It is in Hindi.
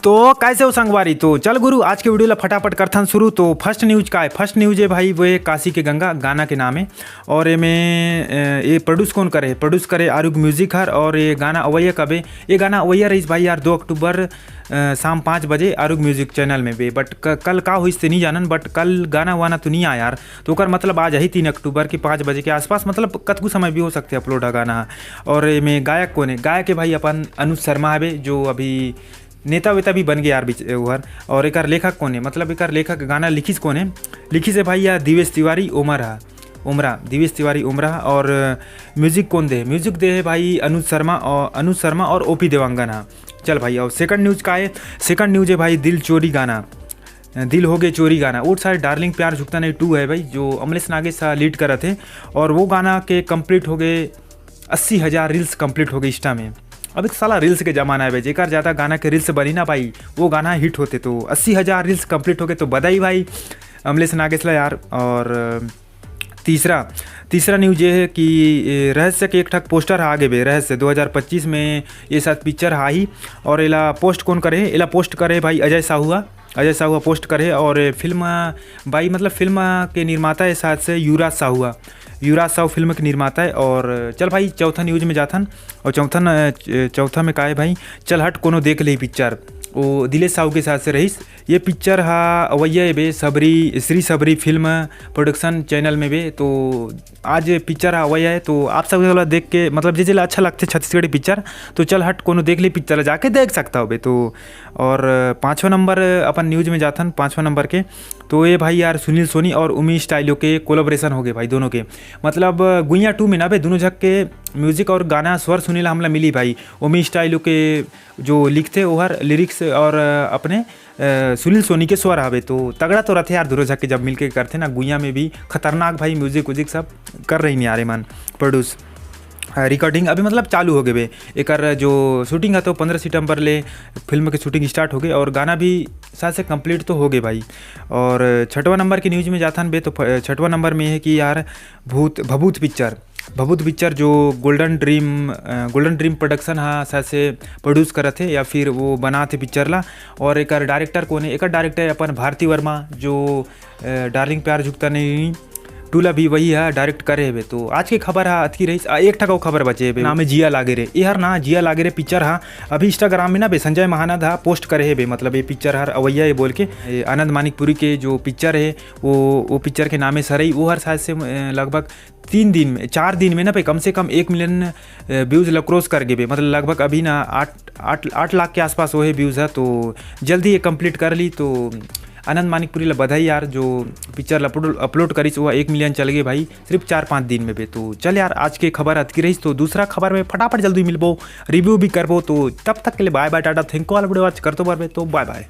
तो कैसे हो संगवारी। तो चल गुरु आज के वीडियो ला फटाफट करथन शुरू। तो फर्स्ट न्यूज का है, फर्स्ट न्यूज है भाई वो है काशी के गंगा गाना के नाम है। और ये में ये प्रोड्यूस कौन करे, प्रोड्यूस करे आरुग म्यूजिक हर। और ये गाना अवैया कब है, ये गाना अवैया रही भाई यार 2 अक्टूबर शाम 5 बजे आरुग म्यूजिक चैनल में भी। बट कल का हुई से नहीं जानन, बट कल गाना वाना तो नहीं आया यार। तो कर मतलब आज ही 3 अक्टूबर की 5 बजे के आसपास, मतलब कतकू समय भी हो सकते अपलोड है गाना। और ये में गायक कौन है, गायक है भाई अपन अनुज शर्मा है जो अभी नेता वेता भी बन गया यार बीच उहर। और एक लेखक कौन है, मतलब एक लेखक गाना लिखिस कौन है, लिखिस है भाई यार दिवेश तिवारी उमरा दिवेश तिवारी उमरा। और म्यूजिक कौन दे, म्यूजिक दे है भाई अनुज शर्मा और ओपी देवांगन हा। चल भाई और सेकंड न्यूज़ का है, सेकंड न्यूज़ है भाई दिल चोरी गाना, दिल हो गए चोरी गाना। वो सारे डार्लिंग प्यार झुकता नहीं 2 है भाई जो अमलेश नागेश लीड कर रहे थे। और वो गाना के कंप्लीट हो गए 80,000 रील्स कंप्लीट हो गए इंस्टा में। अब एक साला रील्स के ज़माना है भाई, जेकर ज़्यादा गाना के रील्स बनी ना भाई वो गाना हिट होते। तो 80,000 रील्स कंप्लीट हो गए, तो बधाई भाई अमलेश नागेश ला यार। और तीसरा न्यूज ये है कि रहस्य के एक ठक पोस्टर आगे बे रहस्य 2025 में ये साथ पिक्चर ही। और इला पोस्ट कौन करे, इला पोस्ट करे भाई अजय साहुआ पोस्ट करे। और फिल्म भाई मतलब फिल्म के निर्माता है साथ से युवराज साहू फिल्म के निर्माता है। और चल भाई चौथा न्यूज में जाथन। और चौथा में का है भाई चल हट कोनो देख ले पिक्चर, वो दिलेश साहू के साथ से रहीस। ये पिक्चर हा अवैया बे श्री सबरी फिल्म प्रोडक्शन चैनल में बे। तो आज पिक्चर हा अवैया है, तो आप सब वाला देख के मतलब जे अच्छा लगते छत्तीसगढ़ी पिक्चर तो चल हट कोनो देख ली पिक्चर जाके देख सकता हो बे। तो और 5वां नंबर अपन न्यूज में जाथन 5वां नंबर के। तो ये भाई यार सुनील सोनी और उमी स्टाइलो के कोलैबोरेशन हो गए भाई दोनों के, मतलब गुइया 2 में ना भाई दोनों झक के म्यूजिक और गाना स्वर सुनील हमला मिली भाई। उमी स्टाइलो के जो लिखते ओहर लिरिक्स और अपने सुनील सोनी के स्वर आवे। तो तगड़ा तो रहते यार दोनों झक के जब मिलके करते ना गुइया में भी खतरनाक भाई म्यूजिक सब कर रही नहीं आ रहे मन प्रोड्यूस। रिकॉर्डिंग अभी मतलब चालू हो गए बे, एक जो शूटिंग है तो 15 सितंबर ले फिल्म की शूटिंग स्टार्ट हो गई। और गाना भी साथ से कंप्लीट तो हो गए भाई। और 6वां नंबर की न्यूज़ में जाथन बे। तो 6वां नंबर में है कि यार भभूत पिक्चर जो गोल्डन ड्रीम प्रोडक्शन हाँ साथ से प्रोड्यूस करत थे या फिर वो बनाते पिक्चर ला। और एक डायरेक्टर कौन है, एक डायरेक्टर अपन भारती वर्मा जो डार्लिंग प्यार झुकता नहीं 2 ला भी वही है डायरेक्ट करे है। तो आज की खबर है अतकी रही एक ठका खबर बचे है नाम है जिया लागे रे। ये हर ना जिया लागे रे पिक्चर हाँ अभी इंस्टाग्राम में ना बे संजय महानद हा पोस्ट करे है बे, मतलब ये पिक्चर हर अवैया है बोल के। आनंद मानिकपुरी के जो पिक्चर है वो पिक्चर के नाम है सरई। वो हर शायद से लगभग 4 दिन में ना पे कम से कम 1 मिलियन व्यूज़ क्रॉस कर गए, मतलब लगभग अभी ना 8 लाख के आसपास वो है व्यूज़ है। तो जल्दी ये कंप्लीट कर ली। तो आनंद मानिकपुरी ला बधाई यार जो पिक्चर अपलोड करी वो 1 मिलियन चल गए भाई सिर्फ 4-5 दिन में भी। तो चल यार आज के खबर अतकी रही। तो दूसरा खबर में फटाफट जल्दी मिलबो, रिव्यू भी करबो। तो तब तक के लिए bye bye tata, thank you वाला वीडियो वॉच करते बार। तो बाय बाय।